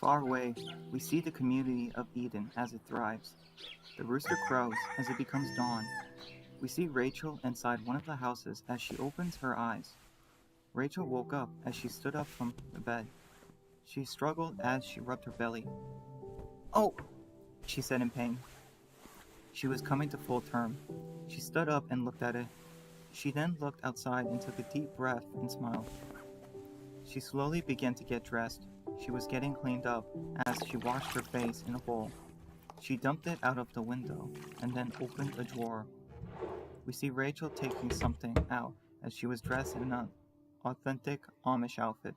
Far away, we see the community of Eden as it thrives. The rooster crows as it becomes dawn. We see Rachel inside one of the houses as she opens her eyes. Rachel woke up as she stood up from the bed. She struggled as she rubbed her belly. "Oh!" she said in pain. She was coming to full term. She stood up and looked at it. She then looked outside and took a deep breath and smiled. She slowly began to get dressed. She was getting cleaned up as she washed her face in a bowl. She dumped it out of the window and then opened a drawer. We see Rachel taking something out as she was dressed in an authentic Amish outfit.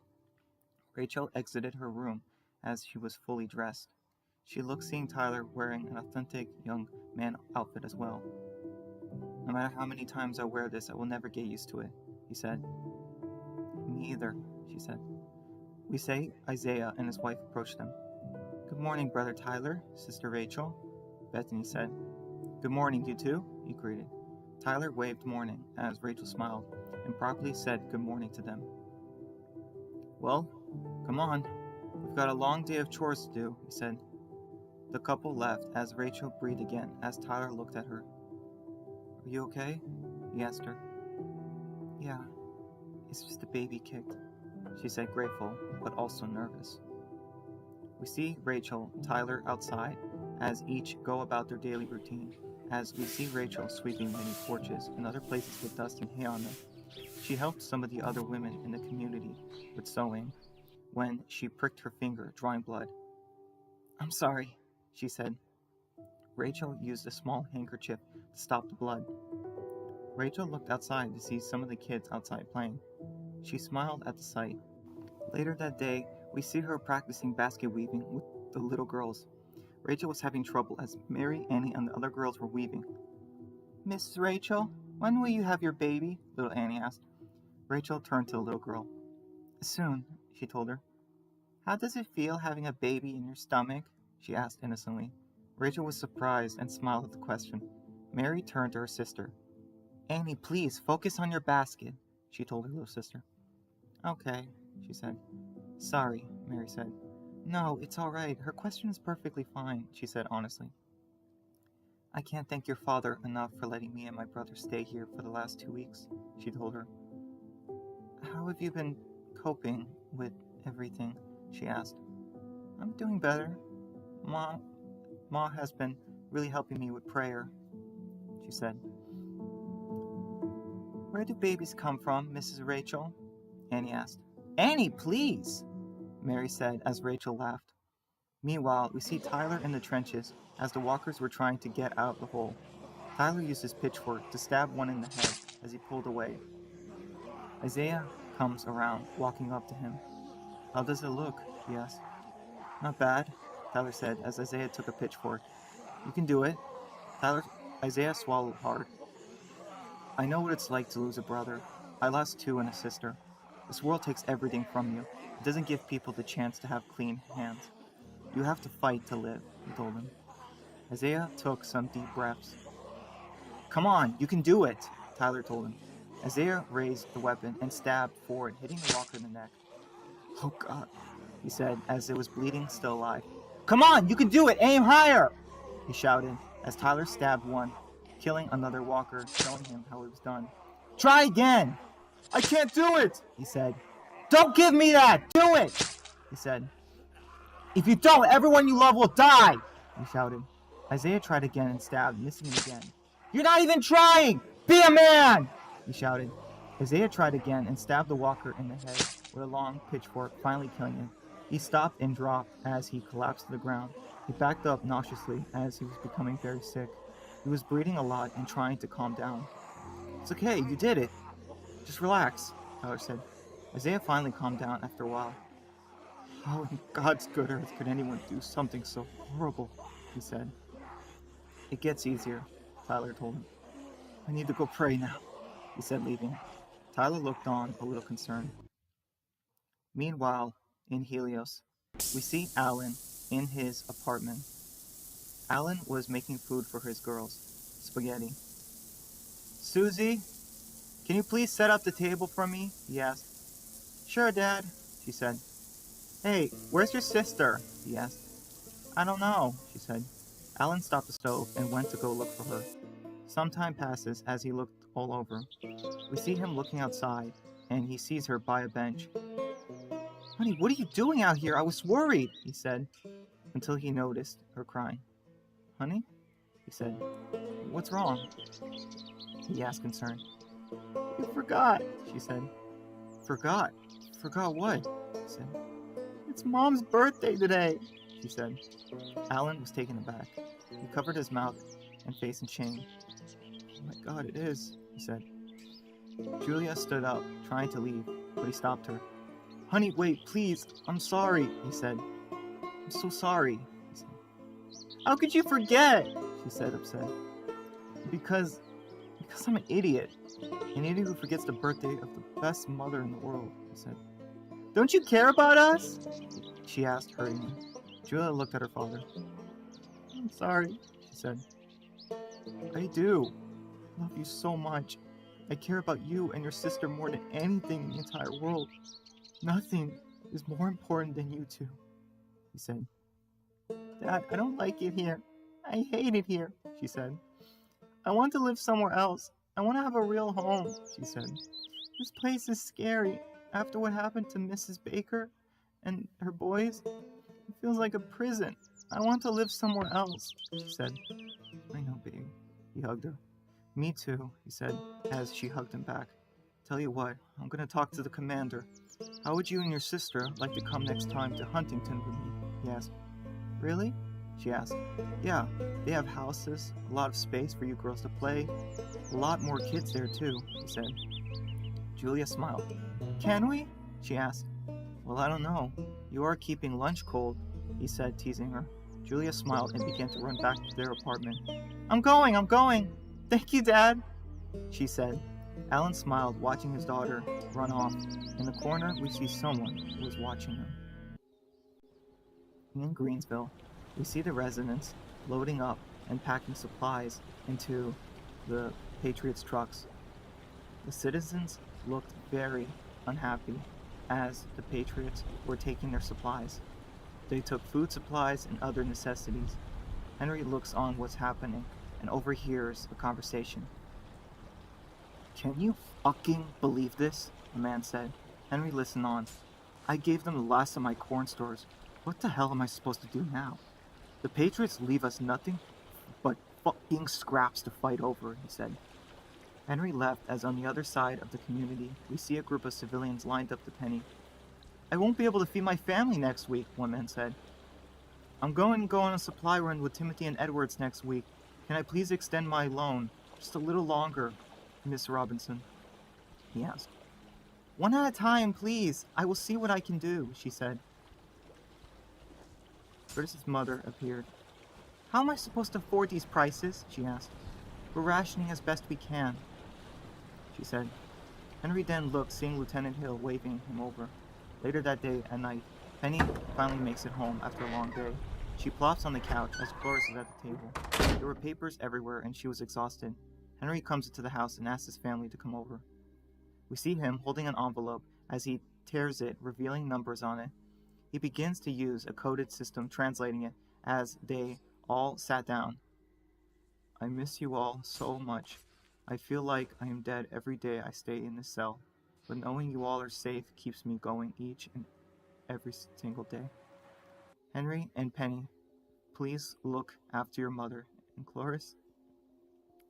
Rachel exited her room as she was fully dressed. She looked seeing Tyler wearing an authentic young man outfit as well. "No matter how many times I wear this, I will never get used to it," he said. "Me either," she said. We say Isaiah and his wife approached them. "Good morning, Brother Tyler, Sister Rachel," Bethany said. "Good morning, you two," he greeted. Tyler waved morning as Rachel smiled and properly said good morning to them. "Well, come on. We've got a long day of chores to do," he said. The couple left as Rachel breathed again as Tyler looked at her. "Are you okay?" he asked her. "Yeah, it's just a baby kicked," she said, grateful but also nervous. We see Rachel and Tyler outside as each go about their daily routine, as we see Rachel sweeping many porches and other places with dust and hay on them. She helped some of the other women in the community with sewing when she pricked her finger, drawing blood. "I'm sorry," she said. Rachel used a small handkerchief to stop the blood. Rachel looked outside to see some of the kids outside playing. She smiled at the sight. Later that day, we see her practicing basket weaving with the little girls. Rachel was having trouble as Mary, Annie, and the other girls were weaving. "Miss Rachel, when will you have your baby?" little Annie asked. Rachel turned to the little girl. "Soon," she told her. "How does it feel having a baby in your stomach?" she asked innocently. Rachel was surprised and smiled at the question. Mary turned to her sister. "Annie, please, focus on your basket," she told her little sister. "Okay," she said. "Sorry," Mary said. "No, it's all right. Her question is perfectly fine," she said honestly. "I can't thank your father enough for letting me and my brother stay here for the last 2 weeks," she told her. "How have you been coping with everything?" she asked. "I'm doing better. Ma has been really helping me with prayer," she said. "Where do babies come from, Mrs. Rachel?" Annie asked. "Annie, please!" Mary said as Rachel laughed. Meanwhile, we see Tyler in the trenches as the walkers were trying to get out the hole. Tyler used his pitchfork to stab one in the head as he pulled away. Isaiah comes around, walking up to him. "How does it look?" he asked. "Not bad," Tyler said as Isaiah took a pitchfork. "You can do it." Isaiah swallowed hard. "I know what it's like to lose a brother. I lost 2 and a sister. This world takes everything from you. It doesn't give people the chance to have clean hands. You have to fight to live," he told him. Isaiah took some deep breaths. "Come on, you can do it," Tyler told him. Isaiah raised the weapon and stabbed forward, hitting the walker in the neck. "Oh God," he said as it was bleeding, still alive. "Come on, you can do it! Aim higher!" he shouted as Tyler stabbed one, killing another walker, showing him how it was done. "Try again!" "I can't do it," he said. "Don't give me that! Do it!" he said. "If you don't, everyone you love will die!" he shouted. Isaiah tried again and stabbed, missing him again. "You're not even trying! Be a man!" he shouted. Isaiah tried again and stabbed the walker in the head with a long pitchfork, finally killing him. He stopped and dropped as he collapsed to the ground. He backed up nauseously as he was becoming very sick. He was breathing a lot and trying to calm down. "It's okay, you did it. Just relax," Tyler said. Isaiah finally calmed down after a while. "How in God's good earth could anyone do something so horrible?" he said. "It gets easier," Tyler told him. "I need to go pray now," he said, leaving. Tyler looked on, a little concerned. Meanwhile, in Helios, we see Alan in his apartment. Alan was making food for his girls, spaghetti. "Susie, can you please set up the table for me?" he asked. "Sure, Dad," she said. Hey, where's your sister? He asked. I don't know, she said. Alan stopped the stove and went to go look for her. Some time passes as he looked all over. We see him looking outside, and he sees her by a bench. Honey, what are you doing out here? I was worried, he said, until he noticed her crying. Honey? He said. What's wrong? He asked, concerned. You forgot, she said. Forgot? Forgot what? He said. It's Mom's birthday today, she said. Alan was taken aback. He covered his mouth and face in shame. Oh my God, it is, he said. Julia stood up, trying to leave, but he stopped her. Honey, wait, please. I'm sorry, he said. I'm so sorry, he said. How could you forget? She said, upset. Because I'm an idiot. An idiot who forgets the birthday of the best mother in the world, he said. Don't you care about us? She asked, hurriedly. Julia looked at her father. I'm sorry, she said. I do. I love you so much. I care about you and your sister more than anything in the entire world. Nothing is more important than you two, he said. Dad, I don't like it here. I hate it here, she said. I want to live somewhere else. I want to have a real home, she said. This place is scary. After what happened to Mrs. Baker and her boys, it feels like a prison. I want to live somewhere else, she said. I know, baby. He hugged her. Me too, he said, as she hugged him back. Tell you what, I'm going to talk to the commander. How would you and your sister like to come next time to Huntington with me? He asked. Really? She asked. Yeah, they have houses, a lot of space for you girls to play. A lot more kids there too, he said. Julia smiled. Can we? She asked. Well, I don't know. You are keeping lunch cold, he said, teasing her. Julia smiled and began to run back to their apartment. I'm going! Thank you, Dad, she said. Alan smiled, watching his daughter run off. In the corner, we see someone who was watching them. In Greensville, we see the residents loading up and packing supplies into the Patriots trucks. The citizens looked very unhappy as the Patriots were taking their supplies. They took food supplies and other necessities. Henry looks on what's happening and overhears a conversation. Can you fucking believe this? A man said. Henry listened on. I gave them the last of my corn stores. What the hell am I supposed to do now? The Patriots leave us nothing but fucking scraps to fight over, he said. Henry left as on the other side of the community, we see a group of civilians lined up to Penny. I won't be able to feed my family next week, one man said. I'm going to go on a supply run with Timothy and Edwards next week. Can I please extend my loan just a little longer, Miss Robinson? He asked. One at a time, please. I will see what I can do, she said. Curtis's mother appeared. How am I supposed to afford these prices? She asked. We're rationing as best we can, she said. Henry then looked, seeing Lieutenant Hill waving him over. Later that day, at night, Penny finally makes it home after a long day. She plops on the couch as Cloris is at the table. There were papers everywhere, and she was exhausted. Henry comes into the house and asks his family to come over. We see him holding an envelope as he tears it, revealing numbers on it. He begins to use a coded system translating it as they all sat down. I miss you all so much. I feel like I am dead every day I stay in this cell, but knowing you all are safe keeps me going each and every single day. Henry and Penny, please look after your mother. And Cloris,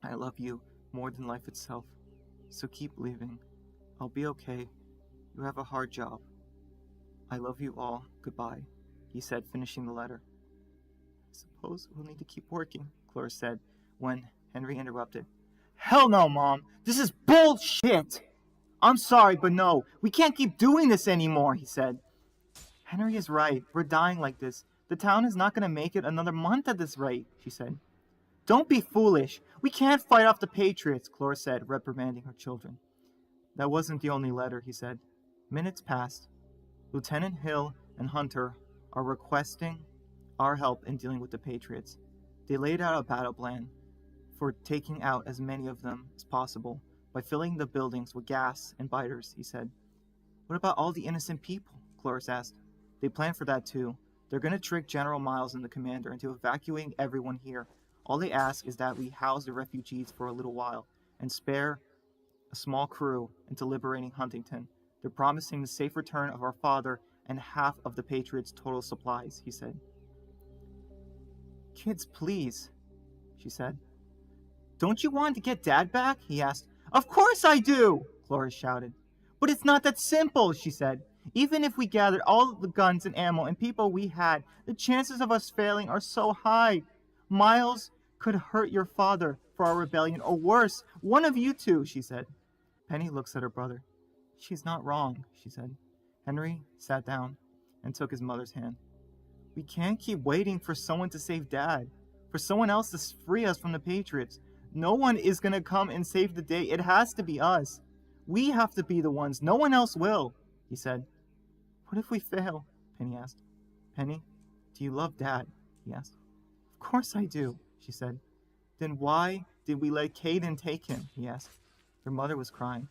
I love you more than life itself, so keep living. I'll be okay. You have a hard job. I love you all. Goodbye, he said, finishing the letter. I suppose we'll need to keep working, Cloris said, when Henry interrupted. Hell no, Mom! This is bullshit! I'm sorry, but no, we can't keep doing this anymore, he said. Henry is right. We're dying like this. The town is not going to make it another month at this rate, she said. Don't be foolish. We can't fight off the Patriots, Cloris said, reprimanding her children. That wasn't the only letter, he said. Minutes passed. Lieutenant Hill and Hunter are requesting our help in dealing with the Patriots. They laid out a battle plan for taking out as many of them as possible by filling the buildings with gas and biters, he said. What about all the innocent people? Cloris asked. They plan for that too. They're going to trick General Miles and the commander into evacuating everyone here. All they ask is that we house the refugees for a little while and spare a small crew into liberating Huntington. They're promising the safe return of our father and half of the Patriots' total supplies, he said. Kids, please, she said. Don't you want to get Dad back? He asked. Of course I do, Cloris shouted. But it's not that simple, she said. Even if we gathered all the guns and ammo and people we had, the chances of us failing are so high. Miles could hurt your father for our rebellion, or worse, one of you two, she said. Penny looks at her brother. She's not wrong, she said. Henry sat down and took his mother's hand. We can't keep waiting for someone to save Dad, for someone else to free us from the Patriots. No one is going to come and save the day. It has to be us. We have to be the ones. No one else will, he said. What if we fail? Penny asked. Penny, do you love Dad? He asked. Of course I do, she said. Then why did we let Caden take him? He asked. Her mother was crying.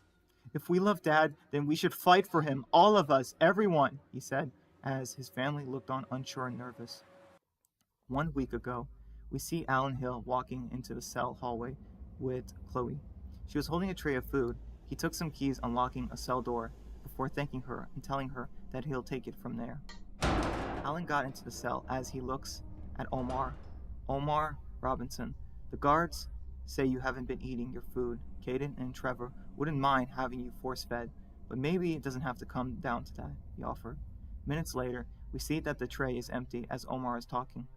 If we love Dad, then we should fight for him, all of us, everyone, he said, as his family looked on unsure and nervous. 1 week ago, we see Alan Hill walking into the cell hallway with Chloe. She was holding a tray of food. He took some keys, unlocking a cell door before thanking her and telling her that he'll take it from there. Alan got into the cell as he looks at Omar. Omar Robinson. The guards say you haven't been eating your food. Caden and Trevor wouldn't mind having you force-fed, but maybe it doesn't have to come down to that, he offered. Minutes later, we see that the tray is empty as Omar is talking.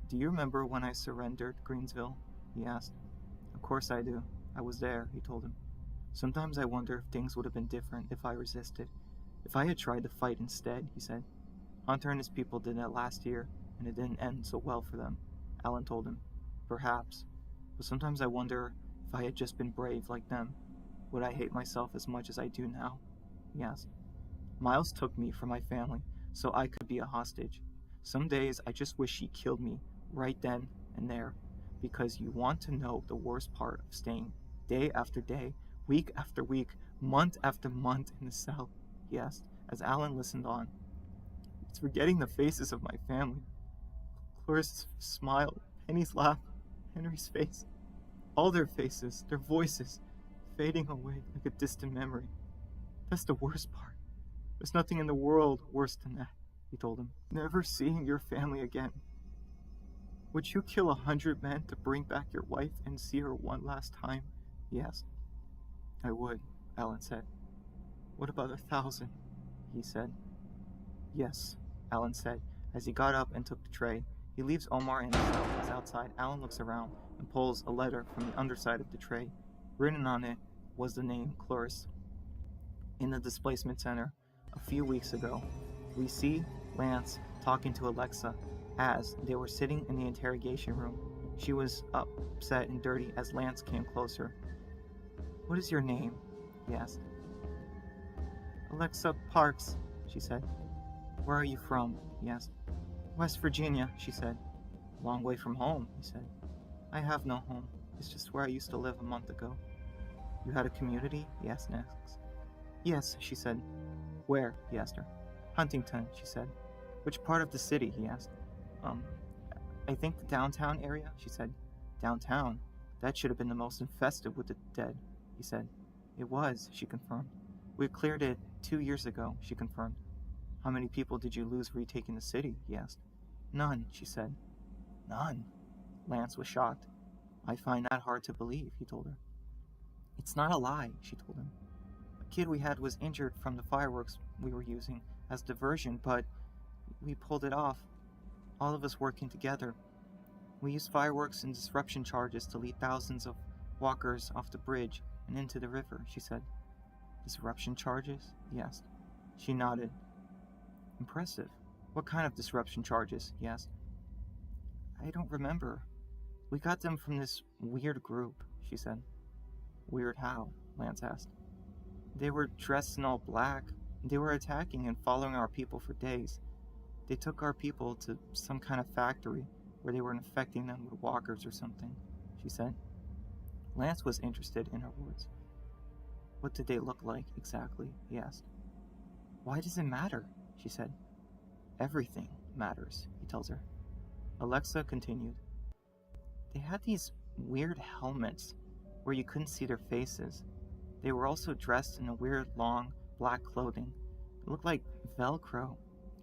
Do you remember when I surrendered Greensville? He asked. Of course I do. I was there, he told him. Sometimes I wonder if things would have been different if I resisted. If I had tried to fight instead, he said. Hunter and his people did that last year, and it didn't end so well for them, Alan told him. Perhaps. But sometimes I wonder if I had just been brave like them. Would I hate myself as much as I do now? He asked. Miles took me from my family so I could be a hostage. Some days I just wish he killed me right then and there, because you want to know the worst part of staying day after day, week after week, month after month in the cell, he asked, as Alan listened on. It's forgetting the faces of my family. Clarice's smile, Penny's laugh, Henry's face, all their faces, their voices, fading away like a distant memory. That's the worst part. There's nothing in the world worse than that, he told him. Never seeing your family again. Would you kill 100 men to bring back your wife and see her one last time? He asked. I would, Alan said. What about 1,000? He said. Yes, Alan said, as he got up and took the tray. He leaves Omar in the cell as outside. Alan looks around and pulls a letter from the underside of the tray. Written on it was the name Cloris. In the displacement center, a few weeks ago, we see Lance talking to Alexa as they were sitting in the interrogation room. She was upset and dirty as Lance came closer. What is your name? He asked. Alexa Parks, she said. Where are you from? He asked. West Virginia, she said. A long way from home, he said. I have no home. It's just where I used to live a month ago. You had a community? He asked next. Yes, she said. Where? He asked her. Huntington, she said. Which part of the city? He asked. I think the downtown area, she said. Downtown? That should have been the most infested with the dead, he said. It was, she confirmed. We cleared it 2 years ago, she confirmed. How many people did you lose retaking the city? He asked. None, she said. None? Lance was shocked. I find that hard to believe, he told her. It's not a lie, she told him. A kid we had was injured from the fireworks we were using as diversion, but we pulled it off. All of us working together. We used fireworks and disruption charges to lead thousands of walkers off the bridge and into the river, she said. Disruption charges? He asked. She nodded. Impressive. What kind of disruption charges? He asked. I don't remember. We got them from this weird group, she said. Weird how? Lance asked. They were dressed in all black. They were attacking and following our people for days. They took our people to some kind of factory where they were infecting them with walkers or something, she said. Lance was interested in her words. What did they look like exactly? He asked. Why does it matter? She said. Everything matters, he tells her. Alexa continued. They had these weird helmets where you couldn't see their faces. They were also dressed in a weird long black clothing. It looked like Velcro,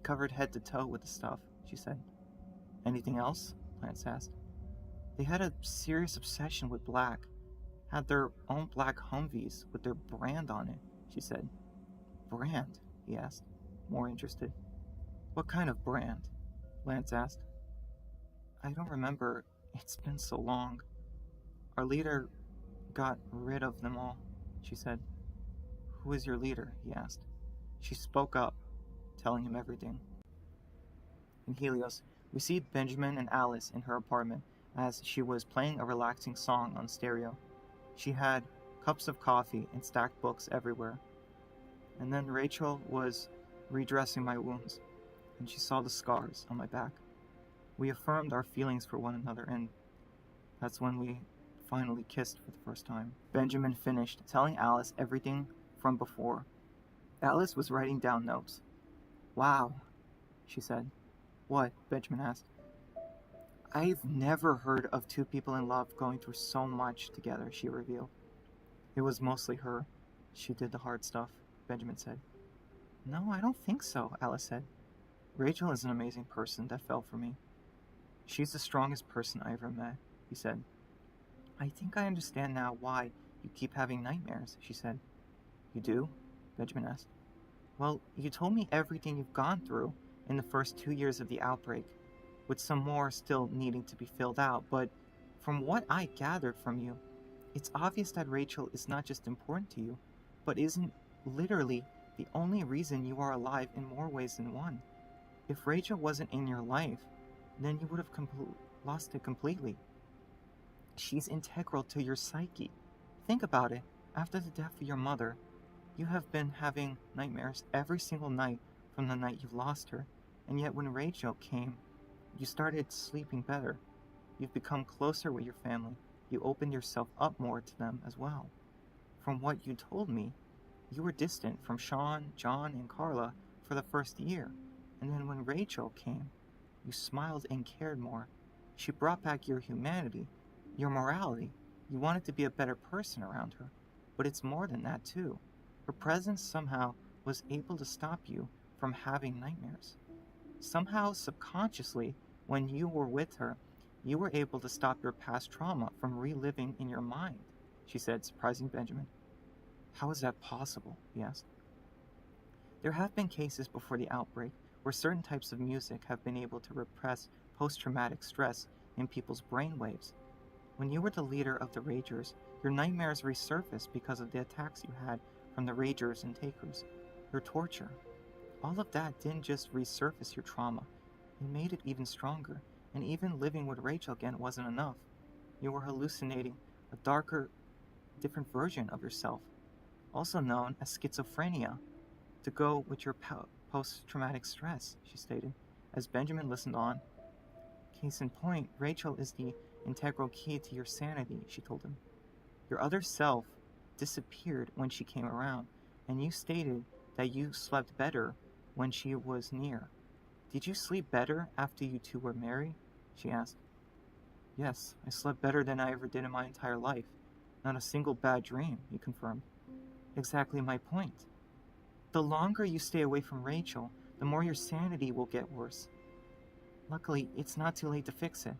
covered head to toe with the stuff, she said. Anything else? Lance asked. They had a serious obsession with black, had their own black Humvees with their brand on it, she said. Brand? He asked, more interested. What kind of brand? Lance asked. I don't remember. It's been so long. Our leader got rid of them all, she said. Who is your leader? He asked. She spoke up, telling him everything. In Helios, we see Benjamin and Alice in her apartment as she was playing a relaxing song on stereo. She had cups of coffee and stacked books everywhere. And then Rachel was redressing my wounds, and she saw the scars on my back. We affirmed our feelings for one another, and that's when we finally kissed for the first time. Benjamin finished telling Alice everything from before. Alice was writing down notes. Wow, she said. What? Benjamin asked. I've never heard of two people in love going through so much together, she revealed. It was mostly her. She did the hard stuff, Benjamin said. No, I don't think so, Alice said. Rachel is an amazing person that fell for me. She's the strongest person I ever met, he said. I think I understand now why you keep having nightmares, she said. You do? Benjamin asked. Well, you told me everything you've gone through in the first 2 years of the outbreak, with some more still needing to be filled out, but from what I gathered from you, it's obvious that Rachel is not just important to you, but isn't literally the only reason you are alive in more ways than one. If Rachel wasn't in your life, then you would have lost it completely. She's integral to your psyche. Think about it. After the death of your mother, you have been having nightmares every single night from the night you lost her, and yet when Rachel came, you started sleeping better. You've become closer with your family. You opened yourself up more to them as well. From what you told me, you were distant from Sean, John, and Carla for the first year, and then when Rachel came, you smiled and cared more. She brought back your humanity, your morality. You wanted to be a better person around her, but it's more than that too. Her presence somehow was able to stop you from having nightmares. Somehow, subconsciously, when you were with her, you were able to stop your past trauma from reliving in your mind, she said, surprising Benjamin. How is that possible? He asked. There have been cases before the outbreak where certain types of music have been able to repress post-traumatic stress in people's brainwaves. When you were the leader of the Ragers, your nightmares resurfaced because of the attacks you had from the Ragers and Takers, your torture. All of that didn't just resurface your trauma, it made it even stronger, and even living with Rachel again wasn't enough. You were hallucinating a darker, different version of yourself, also known as schizophrenia, to go with your post-traumatic stress, she stated, as Benjamin listened on. Case in point, Rachel is the integral key to your sanity, she told him. Your other self disappeared when she came around, and you stated that you slept better when she was near. Did you sleep better after you two were married? She asked. Yes, I slept better than I ever did in my entire life. Not a single bad dream, he confirmed. Exactly my point. The longer you stay away from Rachel, the more your sanity will get worse. Luckily, it's not too late to fix it.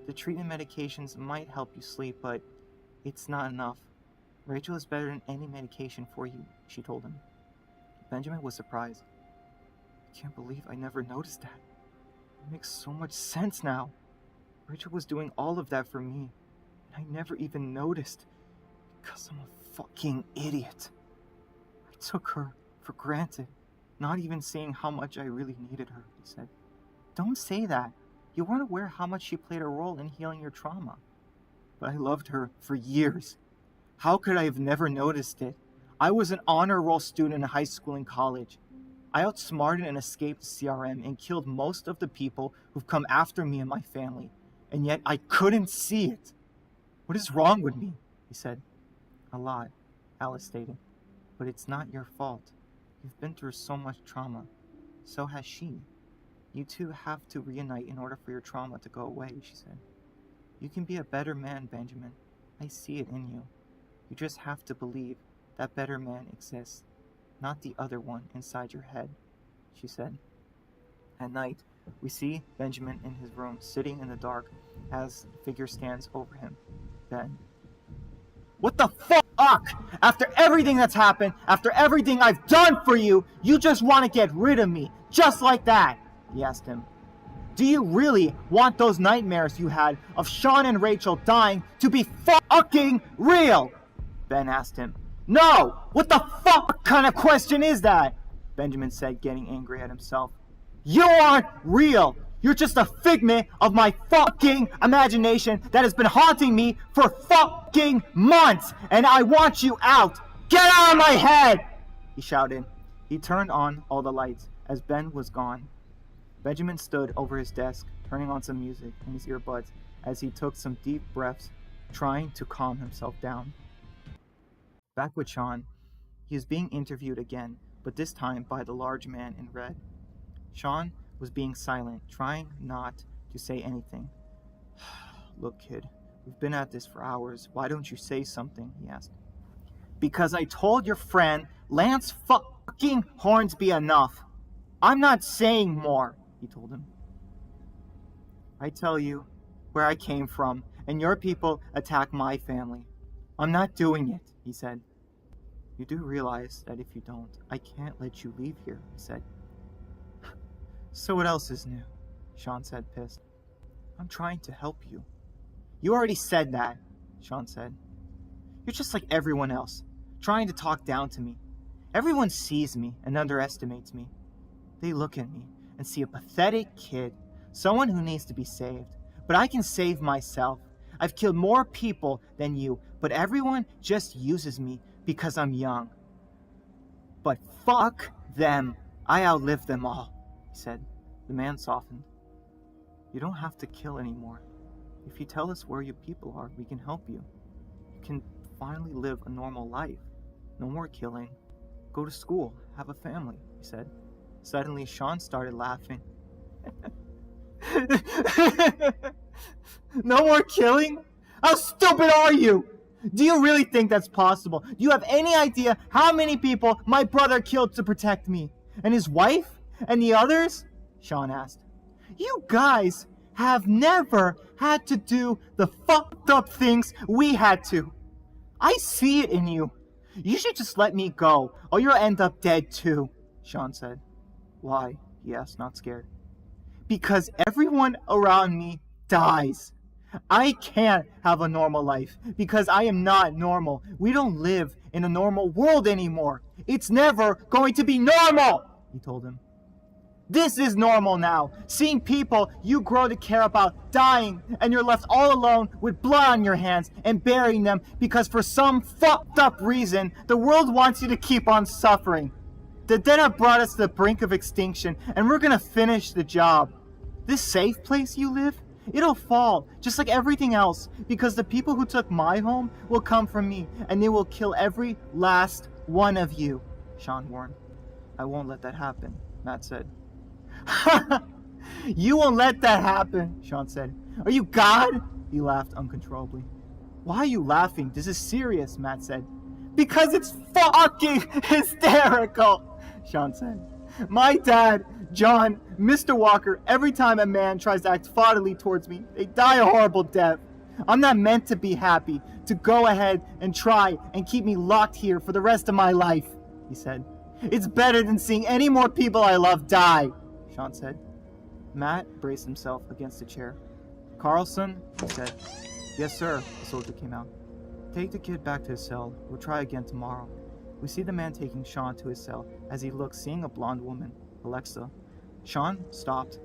The treatment medications might help you sleep, but it's not enough. Rachel is better than any medication for you, she told him. Benjamin was surprised. I can't believe I never noticed that. It makes so much sense now. Rachel was doing all of that for me, and I never even noticed because I'm a fucking idiot. I took her for granted, not even seeing how much I really needed her, he said. Don't say that. You weren't aware how much she played a role in healing your trauma. But I loved her for years. How could I have never noticed it? I was an honor roll student in high school and college. I outsmarted and escaped the CRM and killed most of the people who've come after me and my family, and yet I couldn't see it. What is wrong with me? He said. A lot, Alice stated, but it's not your fault. You've been through so much trauma, So has she. You two have to reunite in order for your trauma to go away, she said. You can be a better man, Benjamin. I see it in you. You just have to believe that better man exists, not the other one inside your head, she said. At night, we see Benjamin in his room, sitting in the dark as a figure stands over him. Ben. What the fuck? After everything that's happened, after everything I've done for you, you just want to get rid of me, just like that, he asked him. Do you really want those nightmares you had of Sean and Rachel dying to be fucking real? Ben asked him. No! What the fuck kind of question is that? Benjamin said, getting angry at himself. You aren't real! You're just a figment of my fucking imagination that has been haunting me for fucking months, and I want you out! Get out of my head! He shouted. He turned on all the lights as Ben was gone. Benjamin stood over his desk, turning on some music in his earbuds as he took some deep breaths, trying to calm himself down. Back with Sean, he was being interviewed again, but this time by the large man in red. Sean was being silent, trying not to say anything. Look, kid, we've been at this for hours. Why don't you say something? He asked. Because I told your friend Lance fucking Hornsby enough. I'm not saying more, he told him. I tell you where I came from, and your people attack my family. I'm not doing it, he said. You do realize that if you don't, I can't let you leave here, he said. So what else is new? Sean said, pissed. I'm trying to help you. You already said that, Sean said. You're just like everyone else, trying to talk down to me. Everyone sees me and underestimates me. They look at me and see a pathetic kid, someone who needs to be saved. But I can save myself. I've killed more people than you, but everyone just uses me because I'm young. But fuck them. I outlived them all, he said. The man softened. You don't have to kill anymore. If you tell us where your people are, we can help you. You can finally live a normal life. No more killing. Go to school. Have a family, he said. Suddenly, Sean started laughing. No more killing? How stupid are you? Do you really think that's possible? Do you have any idea how many people my brother killed to protect me? And his wife? And the others? Sean asked. You guys have never had to do the fucked up things we had to. I see it in you. You should just let me go, or you'll end up dead too, Sean said. Why? He asked, not scared. Because everyone around me dies. I can't have a normal life because I am not normal. We don't live in a normal world anymore. It's never going to be normal, he told him. This is normal now. Seeing people you grow to care about dying, and you're left all alone with blood on your hands and burying them because for some fucked up reason, the world wants you to keep on suffering. The dead have brought us to the brink of extinction, and we're gonna finish the job. This safe place you live, it'll fall, just like everything else, because the people who took my home will come for me, and they will kill every last one of you, Sean warned. I won't let that happen, Matt said. You won't let that happen, Sean said. Are you God? He laughed uncontrollably. Why are you laughing? This is serious, Matt said. Because it's fucking hysterical, Sean said. My dad, John, Mr. Walker, every time a man tries to act faughtily towards me, they die a horrible death. I'm not meant to be happy, to go ahead and try and keep me locked here for the rest of my life, he said. It's better than seeing any more people I love die, Sean said. Matt braced himself against a chair. Carlson, he said. Yes, sir, the soldier came out. Take the kid back to his cell. We'll try again tomorrow. We see the man taking Sean to his cell as he looks, seeing a blonde woman, Alexa. Sean stopped.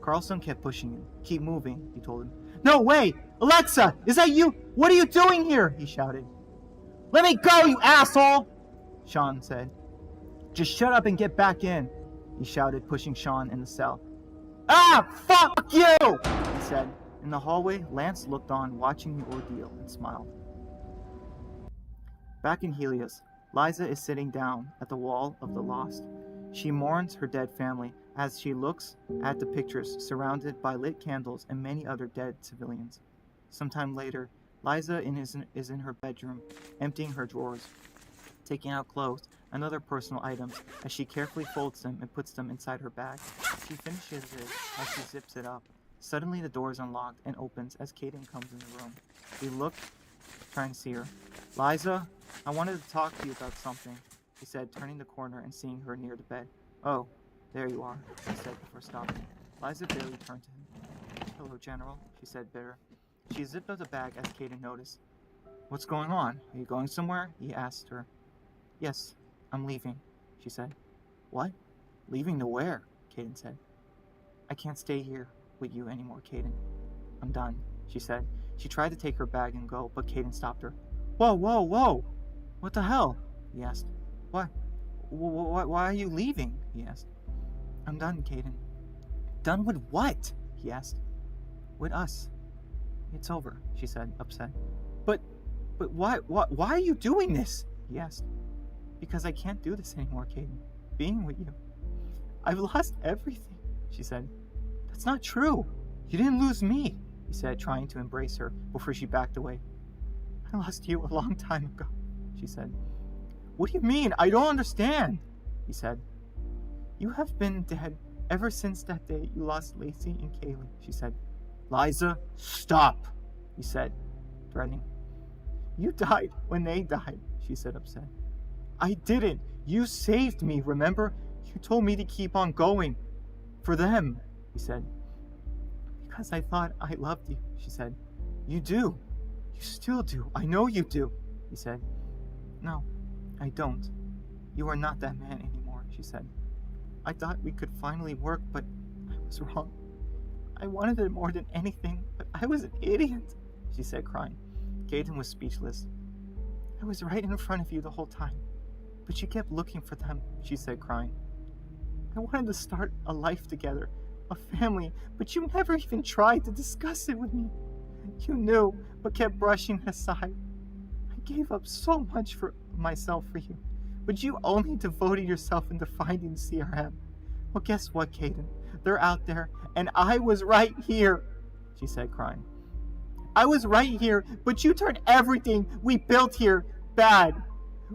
Carlson kept pushing him. Keep moving, he told him. No, wait! Alexa! Is that you? What are you doing here? He shouted. Let me go, you asshole! Sean said. Just shut up and get back in, he shouted, pushing Sean in the cell. Ah! Fuck you! He said. In the hallway, Lance looked on, watching the ordeal, and smiled. Back in Helios, Liza is sitting down at the wall of the lost. She mourns her dead family as she looks at the pictures surrounded by lit candles and many other dead civilians. Sometime later, Liza is in her bedroom, emptying her drawers, taking out clothes and other personal items as she carefully folds them and puts them inside her bag. She finishes it as she zips it up. Suddenly the door is unlocked and opens as Caden comes in the room. We look, trying to see her. Liza, I wanted to talk to you about something, he said, turning the corner and seeing her near the bed. Oh, there you are, he said before stopping. Liza barely turned to him. Hello, General, she said bitter. She zipped up the bag as Caden noticed. What's going on? Are you going somewhere? He asked her. Yes, I'm leaving, she said. What? Leaving to where? Caden said. I can't stay here with you anymore, Caden. I'm done, she said. She tried to take her bag and go, but Caden stopped her. Whoa, whoa, whoa! What the hell? He asked. What? Why are you leaving? He asked. I'm done, Caden. Done with what? He asked. With us. It's over, she said, upset. But why are you doing this? He asked. Because I can't do this anymore, Caden. Being with you. I've lost everything, she said. That's not true. You didn't lose me, he said, trying to embrace her before she backed away. I lost you a long time ago, she said. What do you mean? I don't understand, he said. You have been dead ever since that day you lost Lacey and Kaylee, she said. Liza, stop, he said, threatening. You died when they died, she said, upset. I didn't. You saved me, remember? You told me to keep on going. For them, he said. Because I thought I loved you, she said. You do. You still do. I know you do, he said. No, I don't. You are not that man anymore, she said. I thought we could finally work, but I was wrong. I wanted it more than anything, but I was an idiot, she said, crying. Caden was speechless. I was right in front of you the whole time, but you kept looking for them, she said, crying. I wanted to start a life together, a family, but you never even tried to discuss it with me. You knew, but kept brushing it aside. I gave up so much for myself for you, but you only devoted yourself into finding the CRM. Well, guess what, Caden? They're out there, and I was right here, she said, crying. I was right here, but you turned everything we built here bad.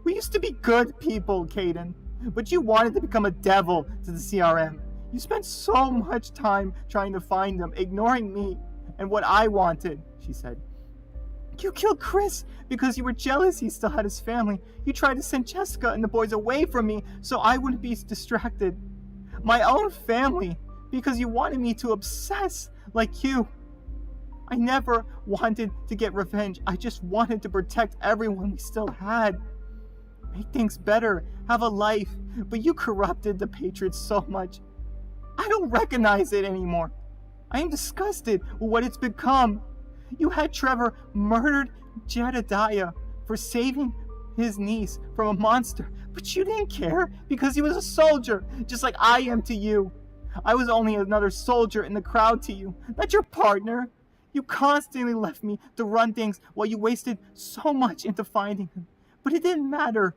We used to be good people, Caden, but you wanted to become a devil to the CRM. You spent so much time trying to find them, ignoring me and what I wanted, she said. You killed Chris because you were jealous he still had his family. You tried to send Jessica and the boys away from me so I wouldn't be distracted. My own family, because you wanted me to obsess like you. I never wanted to get revenge. I just wanted to protect everyone we still had. Make things better, have a life, but you corrupted the Patriots so much. I don't recognize it anymore. I am disgusted with what it's become. You had Trevor murdered Jedediah for saving his niece from a monster, but you didn't care because he was a soldier, just like I am to you. I was only another soldier in the crowd to you, not your partner. You constantly left me to run things while you wasted so much into finding him, but it didn't matter.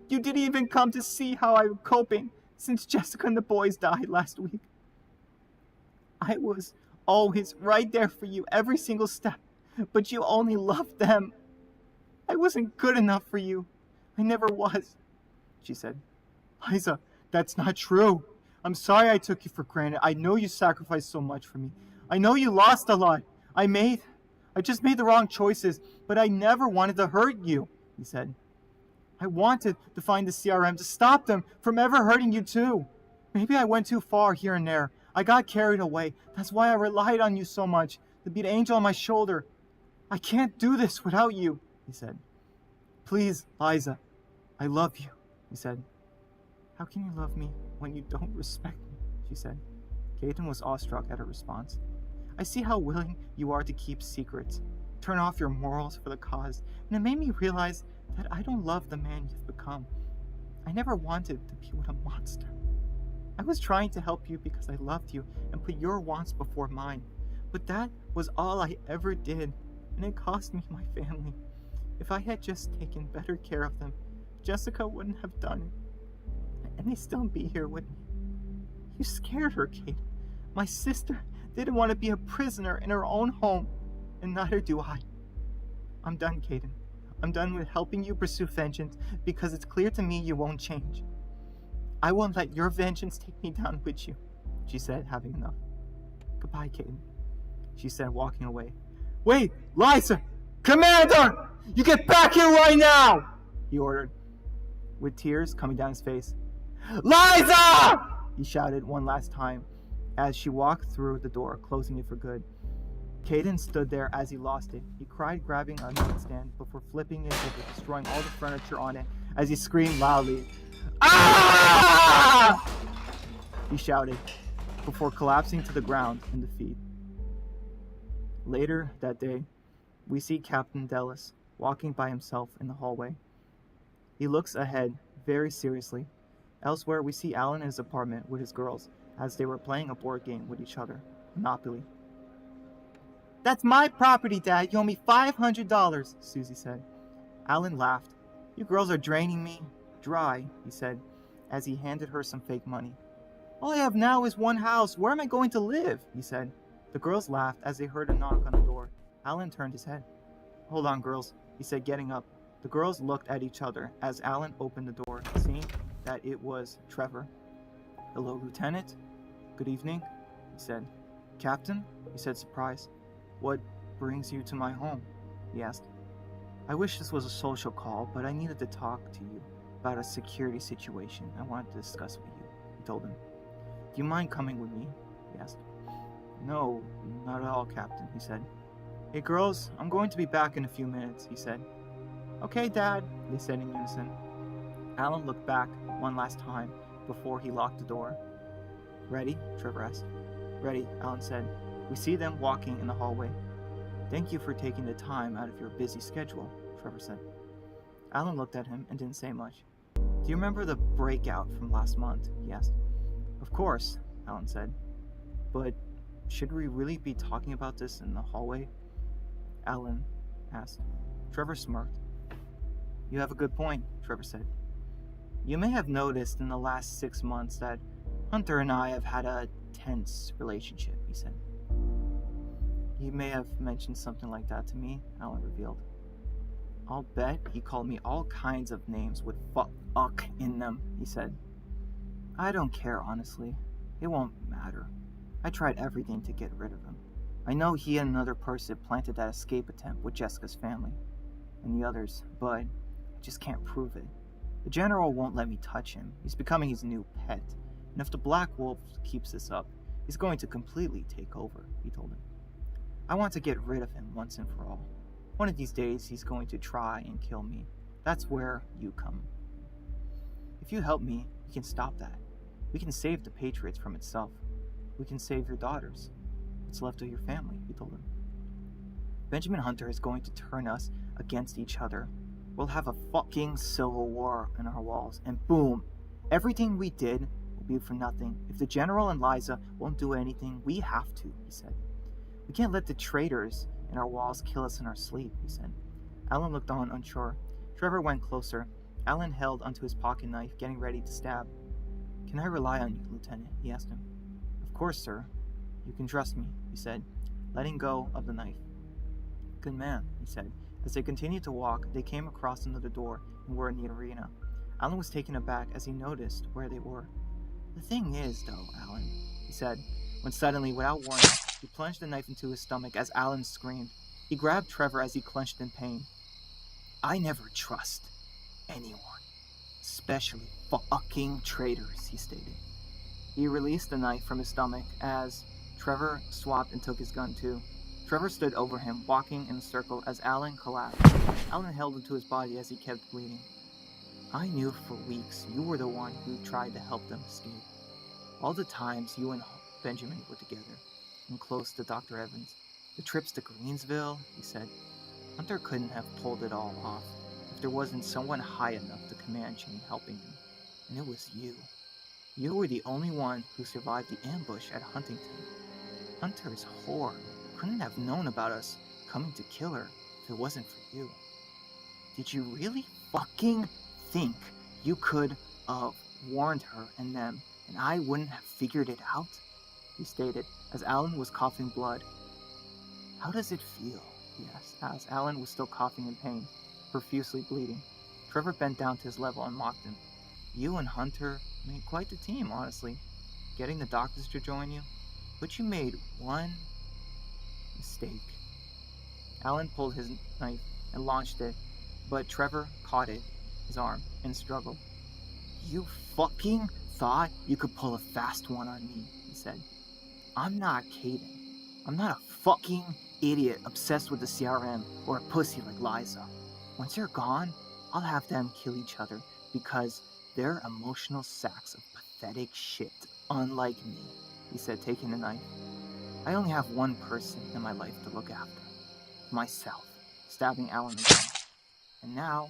You didn't even come to see how I was coping since Jessica and the boys died last week. I was always right there for you every single step, but you only loved them. I wasn't good enough for you. I never was, she said. Liza, that's not true. I'm sorry I took you for granted. I know you sacrificed so much for me. I know you lost a lot. I just made the wrong choices, but I never wanted to hurt you, he said. I wanted to find the CRM to stop them from ever hurting you too. Maybe I went too far here and there. I got carried away. That's why I relied on you so much, to be the angel on my shoulder. I can't do this without you, he said. Please, Liza, I love you, he said. How can you love me when you don't respect me, she said. Caden was awestruck at her response. I see how willing you are to keep secrets, turn off your morals for the cause, and it made me realize that I don't love the man you've become. I never wanted to be with a monster. I was trying to help you because I loved you and put your wants before mine, but that was all I ever did, and it cost me my family. If I had just taken better care of them, Jessica wouldn't have done it, and they'd still be here with me. You scared her, Kate. My sister didn't want to be a prisoner in her own home, and neither do I. I'm done, Caden. I'm done with helping you pursue vengeance because it's clear to me you won't change. I won't let your vengeance take me down with you, she said, having enough. Goodbye, Caden, she said, walking away. Wait, Liza! Commander! You get back here right now! He ordered, with tears coming down his face. Liza! He shouted one last time as she walked through the door, closing it for good. Caden stood there as he lost it. He cried, grabbing a nightstand before flipping it over, destroying all the furniture on it as he screamed loudly. Ah! He shouted, before collapsing to the ground in defeat. Later that day, we see Captain Dallas walking by himself in the hallway. He looks ahead very seriously. Elsewhere, we see Alan in his apartment with his girls as they were playing a board game with each other, Monopoly. That's my property, Dad. You owe me $500, Susie said. Alan laughed. You girls are draining me dry, he said, as he handed her some fake money. All I have now is one house. Where am I going to live? He said. The girls laughed as they heard a knock on the door. Alan turned his head. Hold on, girls, he said, getting up. The girls looked at each other as Alan opened the door, seeing that it was Trevor. Hello, Lieutenant. Good evening, he said. Captain, he said, surprised. What brings you to my home? He asked. I wish this was a social call, but I needed to talk to you about a security situation I wanted to discuss with you, he told him. Do you mind coming with me? He asked. No, not at all, Captain, he said. Hey girls, I'm going to be back in a few minutes, he said. Okay, Dad, they said in unison. Alan looked back one last time before he locked the door. Ready? Trevor asked. Ready, Alan said. We see them walking in the hallway. Thank you for taking the time out of your busy schedule, Trevor said. Alan looked at him and didn't say much. Do you remember the breakout from last month? He asked. Of course, Alan said. But should we really be talking about this in the hallway? Alan asked. Trevor smirked. You have a good point, Trevor said. You may have noticed in the last 6 months that Hunter and I have had a tense relationship, he said. He may have mentioned something like that to me, Alan revealed. I'll bet he called me all kinds of names with fuck in them, he said. I don't care, honestly. It won't matter. I tried everything to get rid of him. I know he and another person planted that escape attempt with Jessica's family and the others, but I just can't prove it. The general won't let me touch him. He's becoming his new pet, and if the Black Wolf keeps this up, he's going to completely take over, he told him. I want to get rid of him once and for all. One of these days, he's going to try and kill me. That's where you come. If you help me, we can stop that. We can save the Patriots from itself. We can save your daughters. What's left of your family, he told him. Benjamin Hunter is going to turn us against each other. We'll have a fucking civil war in our walls, and boom, everything we did will be for nothing. If the general and Liza won't do anything, we have to, he said. We can't let the traitors in our walls kill us in our sleep, he said. Alan looked on, unsure. Trevor went closer. Alan held onto his pocket knife, getting ready to stab. Can I rely on you, Lieutenant? He asked him. Of course, sir. You can trust me, he said, letting go of the knife. Good man, he said. As they continued to walk, they came across another door and were in the arena. Alan was taken aback as he noticed where they were. The thing is, though, Alan, he said, when suddenly, without warning, he plunged the knife into his stomach as Alan screamed. He grabbed Trevor as he clenched in pain. I never trust anyone, especially fucking traitors, he stated. He released the knife from his stomach as Trevor swapped and took his gun too. Trevor stood over him, walking in a circle as Alan collapsed. Alan held him to his body as he kept bleeding. I knew for weeks you were the one who tried to help them escape. All the times you and Benjamin were together, and close to Dr. Evans. The trips to Greensville, he said. Hunter couldn't have pulled it all off if there wasn't someone high enough the command chain helping him. And it was you. You were the only one who survived the ambush at Huntington. Hunter's whore couldn't have known about us coming to kill her if it wasn't for you. Did you really fucking think you could have warned her and them And I wouldn't have figured it out? He stated, as Alan was coughing blood. How does it feel? He asked, as Alan was still coughing in pain, profusely bleeding. Trevor bent down to his level and mocked him. You and Hunter made quite the team, honestly. Getting the doctors to join you. But you made one mistake. Alan pulled his knife and launched it, but Trevor caught his arm, and struggled. You fucking thought you could pull a fast one on me, he said. I'm not Caden. I'm not a fucking idiot obsessed with the CRM or a pussy like Liza. Once you're gone, I'll have them kill each other because they're emotional sacks of pathetic shit, unlike me, he said, taking the knife. I only have one person in my life to look after. Myself, stabbing Alan again. And now,